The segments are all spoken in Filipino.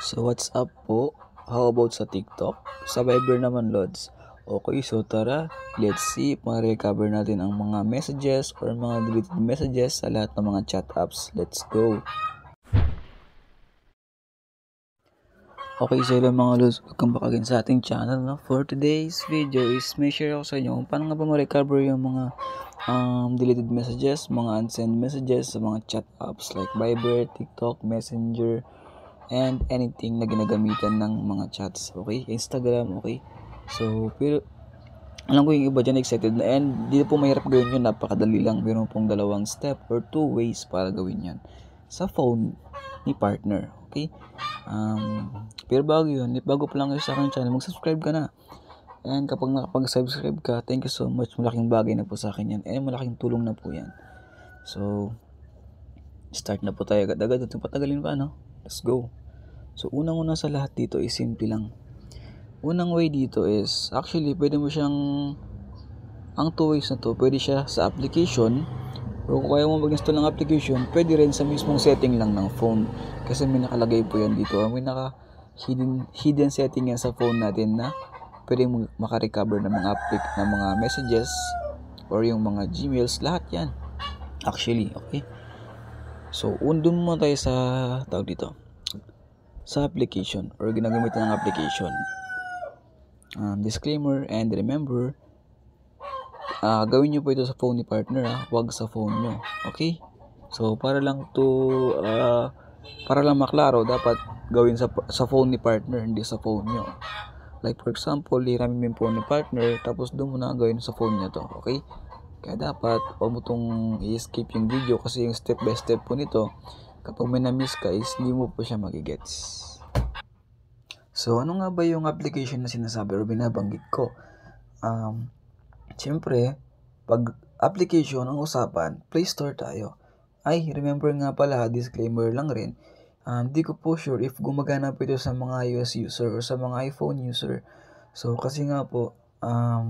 So what's up po? How about sa TikTok? Sa Viber naman, Lods. Okay, so tara, let's see if ma-recover natin ang mga messages or mga deleted messages sa lahat ng mga chat apps. Let's go! Okay, so hello mga Lods. Welcome back again sa ating channel. No? For today's video is may share ako sa inyo kung paano nga ba ma-recover yung mga deleted messages, mga unsend messages sa mga chat apps like Viber, TikTok, Messenger, and anything na ginagamitan ng mga chats, okay? Instagram, okay? So, pero alam ko yung iba dyan excited na, and di po mahirap gawin yun, napakadali lang. Meron pong dalawang step or 2 ways para gawin yan sa phone ni partner, okay? Pero bago pa lang kayo sa aking channel, mag-subscribe ka na. And kapag nakapag-subscribe ka, thank you so much. Malaking bagay na po sa akin yan. And malaking tulong na po yan. So, start na po tayo agad-agad. Ito patagalin pa, no? Let's go. So, unang-una sa lahat dito is simple lang. Unang way dito is, actually, pwede mo siyang, ang 2 ways na to, pwede siya sa application, or kung kaya mo mag-install ng application, pwede rin sa mismong setting lang ng phone. Kasi may nakalagay po yan dito. May hidden setting yan sa phone natin na pwede mo makarecover ng mga messages, or yung mga Gmails, lahat yan. Actually, okay? So, doon mo tayo sa tawag dito. Sa application or ginagamitan ng application. Disclaimer and remember, gawin nyo po ito sa phone ni partner, wag sa phone nyo. Okay? So, para lang maklaro, dapat gawin sa phone ni partner, hindi sa phone nyo. Like for example, hiramin mo yung phone ni partner, tapos doon mo na gawin sa phone niya to. Okay? Kaya dapat, huwag mo itong i-skip yung video kasi yung step by step po nito, kapag may na-miss ka is hindi mo po siya magigets. So, ano nga ba yung application na sinasabi o binabanggit ko? Siyempre, pag application ang usapan, Play Store tayo. Ay, remember nga pala, disclaimer lang rin, di ko po sure if gumagana po ito sa mga iOS user or sa mga iPhone user. So, kasi nga po,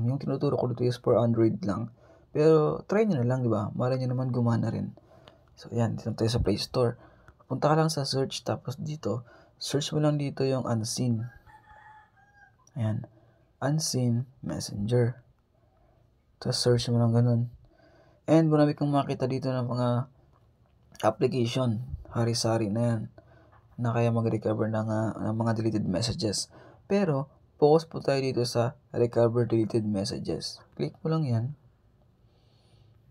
yung tinuturo ko dito is for Android lang. Pero, try nyo na lang, di ba? Malay nyo naman gumana rin. So, yan, dito tayo sa Play Store. Punta ka lang sa search, tapos dito, search mo lang dito yung unseen. Ayan. Unseen Messenger. Tapos search mo lang ganun. And marami kang makita dito ng mga application. Hari-sari na yan. Na kaya mag-recover ng mga deleted messages. Pero, focus po tayo dito sa recover deleted messages. Click mo lang yan.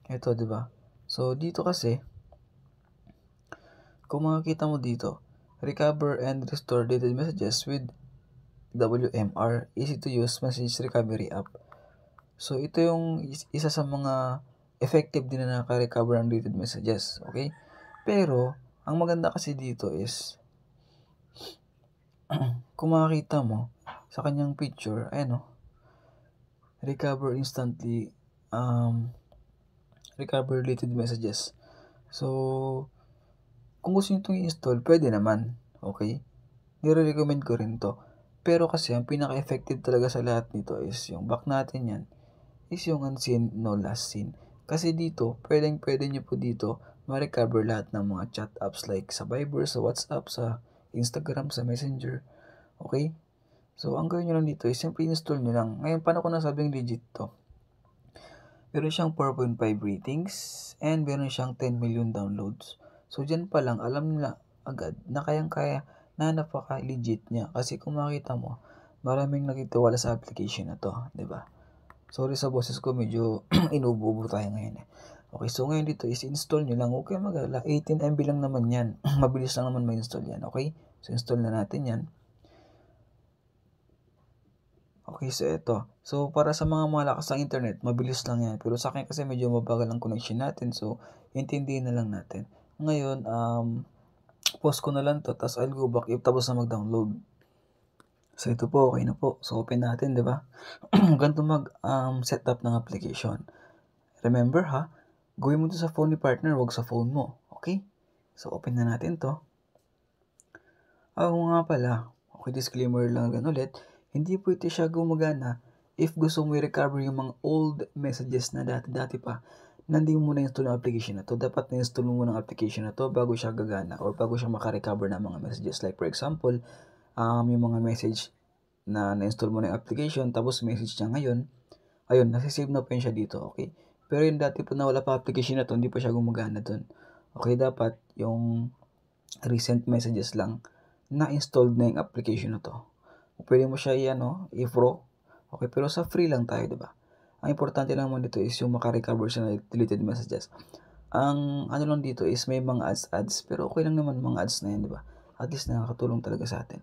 Ito, di ba? So, dito kasi, kung makikita mo dito, recover and restore deleted messages with WMR, easy to use message recovery app. So, ito yung isa sa mga effective din na naka-recover ng deleted messages. Okay? Pero, ang maganda kasi dito is, kung makikita mo, sa kanyang picture, ayan o, recover instantly, recover deleted messages. So, kung gusto nyo itong i-install, pwede naman. Okay? Nire-recommend ko rin to. Pero kasi, ang pinaka-effective talaga sa lahat nito is, yung back natin yan, is yung unseen, no last seen. Kasi dito, pwede nyo po dito ma-recover lahat ng mga chat apps like sa Viber, sa WhatsApp, sa Instagram, sa Messenger. Okay? So, ang gawin nyo lang dito is simply install nyo lang. Ngayon, paano ko nasabing legit to? Meron siyang 4.5 ratings and meron siyang 10 million downloads. So, dyan pa lang, alam nila agad na kayang-kaya na napaka-legit niya. Kasi kung makita mo, maraming nagtitiwala sa application na to. Diba? Sorry sa boses ko, medyo inububo tayo ngayon. Okay, so ngayon dito is install nyo lang. Okay, mag-alala. 18 MB lang naman yan. Mabilis lang naman ma-install yan. Okay? So, install na natin yan. Okay, so ito. So, para sa mga malakas ng internet, mabilis lang yan. Pero sa akin kasi medyo mabagal ang connection natin. So, intindihin na lang natin. Ngayon, pause ko na lang to. Tapos, I'll go back if tapos na mag-download. So, ito po. Okay na po. So, open natin, di ba? Ganito mag-setup ng application. Remember ha, gawin mo to sa phone ni partner, wag sa phone mo. Okay? So, open na natin to. Nga pala. Okay, disclaimer lang ulit. Hindi po ito siya gumagana if gusto mo i-recover yung mga old messages na dati-dati pa na hindi mo na-install yung application na to. Dapat na-install mo muna ang application na to bago siya gagana or bago siya makarecover ng mga messages. Like for example, yung mga message na na-install mo na yung application, tapos message niya ngayon, ayun, nasisave na po yun siya dito, okay? Pero yung dati po na wala pa application na to, hindi pa siya gumagana dun. Okay, dapat yung recent messages lang, na-installed na yung application na to. Pwede mo siya i-pro, okay? Pero sa free lang tayo, diba? Ang importante lang naman dito is yung makarecover siya ng deleted messages. Ang ano lang dito is may mga ads, pero okay lang naman mga ads na yan, diba? At least nakakatulong talaga sa atin.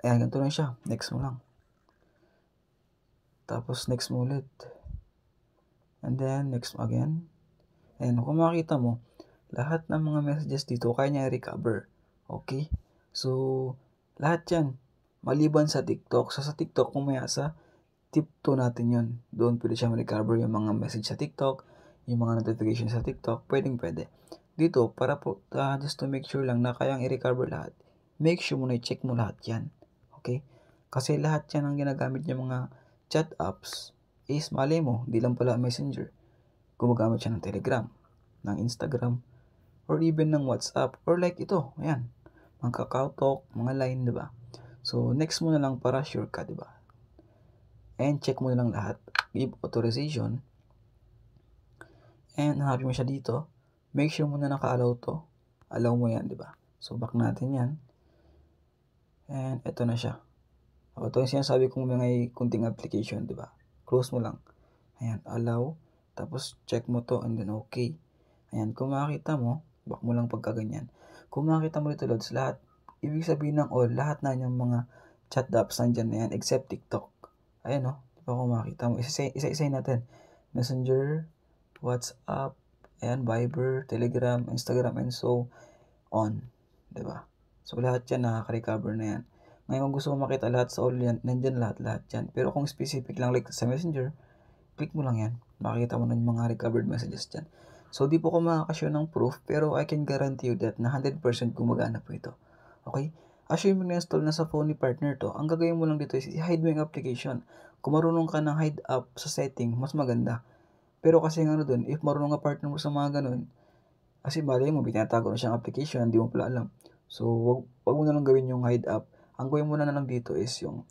Ayan, ganito lang siya. Next mo lang. Tapos next mo ulit. And then next mo again. And kung makikita mo, lahat ng mga messages dito kaya niya i-recover. Okay? So, lahat yan. Maliban sa TikTok. So, sa TikTok, kung may asa, tip 2 natin yun. Doon pwede siya ma-recover yung mga message sa TikTok, yung mga notification sa TikTok, pwede. Dito, para po, just to make sure lang na kayang i-recover lahat, make sure mo na i-check mo lahat yan. Okay? Kasi lahat yan ang ginagamit yung mga chat apps is malay mo, di lang pala Messenger. Gumagamit siya ng Telegram, ng Instagram, or even ng WhatsApp, or like ito, ayan, mga KakaoTalk, mga Line, diba? So, next mo na lang para sure ka, diba? And check mo na lang lahat. Give authorization. And hanapin mo siya dito. Make sure mo na naka-allow to. Allow mo yan, diba? So, back natin yan. And ito na siya. Ito yung sinasabi kong may kunting application, diba? Close mo lang. Ayan, allow. Tapos, check mo to and then okay. Ayan, kung makikita mo, back mo lang pagka ganyan. Kung makikita mo dito, loads, lahat. Ibig sabihin ng all, lahat na yung mga chat apps nandyan na yan, except TikTok. Ayan, no? Diba kung makikita mo, isa-isay natin. Messenger, WhatsApp, ayan, Viber, Telegram, Instagram, and so on. Diba? So, lahat yan, nakaka-recover na yan. Ngayon, kung gusto mo makita lahat sa all yan, nandyan lahat yan. Pero kung specific lang, like sa Messenger, click mo lang yan. Makikita mo na yung mga recovered messages dyan. So, di po ko makakashow ng proof, pero I can guarantee you that na 100% gumagana po ito. Okay? Assume mo na-install na sa phone ni partner to, ang gagawin mo lang dito is i-hide mo yung application. Kung marunong ka ng hide app sa setting, mas maganda. Pero kasi nga dun, if marunong ka partner mo sa mga ganun, kasi malay mo, binatago na siyang application, hindi mo pala alam. So, wag mo na lang gawin yung hide app. Ang gawin mo na lang dito is yung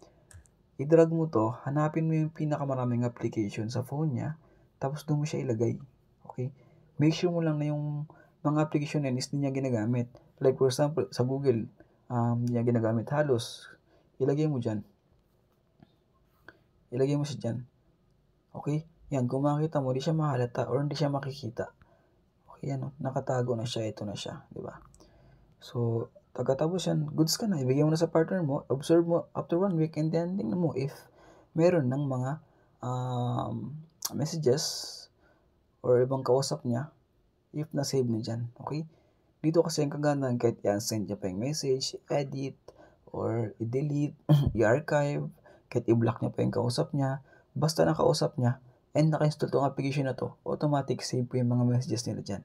i-drag mo to, hanapin mo yung pinakamaraming application sa phone niya, tapos doon mo siya ilagay. Okay? Make sure mo lang na yung mga application yan is hindi niya ginagamit. Like for example, sa Google, hindi niya ginagamit halos. Ilagay mo dyan. Ilagay mo siya dyan. Okay? Yan, kung makita mo, di siya mahalata or hindi siya makikita. Okay, yan, nakatago na siya, ito na siya, di ba? So, pagkatapos yan, goods ka na, ibigay mo na sa partner mo, observe mo after 1 week, and then tingnan mo if meron ng mga messages or ibang kausap niya, if na-save na dyan, okay? Dito kasi ang kagandahan, kahit i-send niya pa yung message, edit, or i-delete, i-archive, kahit i-block niya pa yung kausap niya, basta nakausap niya, and naka-install tong application na to, automatic save po yung mga messages nila dyan.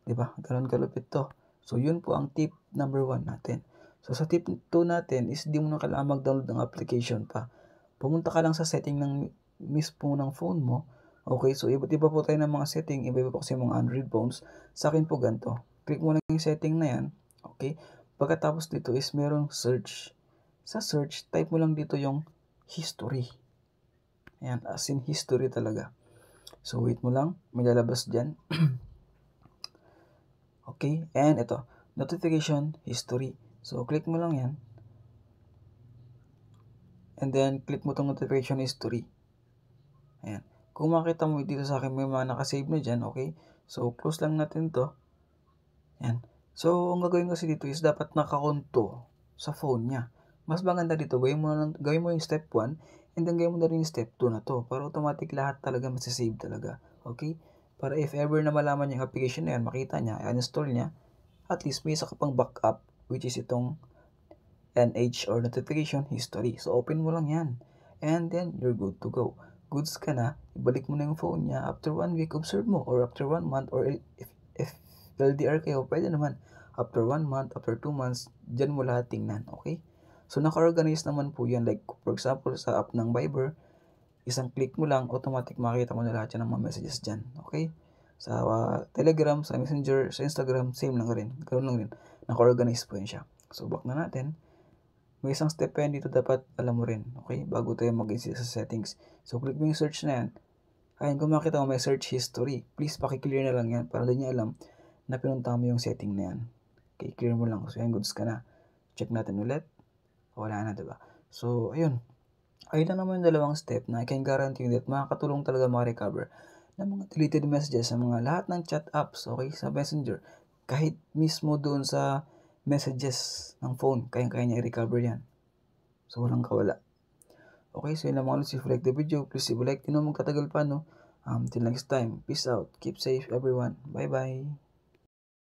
Diba? Ganun kalupit to. So, yun po ang tip number 1 natin. So, sa tip 2 natin is di mo na kailangan mag-download ng application pa. Pumunta ka lang sa setting ng mismo ng phone mo. Okay, so iba't iba po tayo ng mga setting. Iba-iba po kasi mga Android phones. Sa akin po ganito. Click mo lang yung setting na yan. Okay. Pagkatapos dito is merong search. Sa search, type mo lang dito yung history. Ayan, as in history talaga. So, wait mo lang. May lalabas dyan. Okay, and ito, notification history. So, click mo lang yan. And then, click mo itong notification history. Ayan. Kung makita mo dito sa akin, may mga nakasave na dyan, okay? So, close lang natin to. Ayan. So, ang gagawin kasi dito is dapat nakakonto sa phone niya. Mas maganda dito, gawin mo yung step 1, and then gawin mo na rin yung step 2 na to. Para automatic lahat talaga masasave talaga. Okay? Para if ever na malaman yung application na yan, makita niya, i-install niya, at least may isa ka pang backup, which is itong NH or notification history. So, open mo lang yan. And then, you're good to go. Goods ka na, ibalik mo na yung phone niya. After 1 week, observe mo. Or after 1 month, or if LDR kayo, pwede naman. After 1 month, after 2 months, dyan mo lahat tingnan. Okay? So, naka-organize naman po yan. Like, for example, sa app ng Viber, isang click mo lang, automatic makikita mo na lahat yan ng mga messages dyan. Okay? Sa Telegram, sa Messenger, sa Instagram, same lang rin. Ganoon lang rin. Naka-organize po yun siya. So, back na natin. May isang step pa yan dito dapat alam mo rin. Okay? Bago tayo mag-insist sa settings. So, click mo yung search na yan. Ayun, kung makita mo may search history, please paki-clear na lang yan para doon niya alam na pinunta mo yung setting na yan. Okay, clear mo lang. So, yan, goods ka na. Check natin ulit. Wala na, diba? So, ayun. Ayun na naman yung dalawang step na I can guarantee you that makakatulong talaga makarecover ng mga deleted messages sa mga lahat ng chat apps, okay, sa Messenger. Kahit mismo doon sa messages ng phone, kaya niya i-recover yan. So, walang kawala. Okay, so yun lang mga lods. If you like the video, please leave a like. Magkatagal pa, no? Till next time. Peace out. Keep safe, everyone. Bye-bye.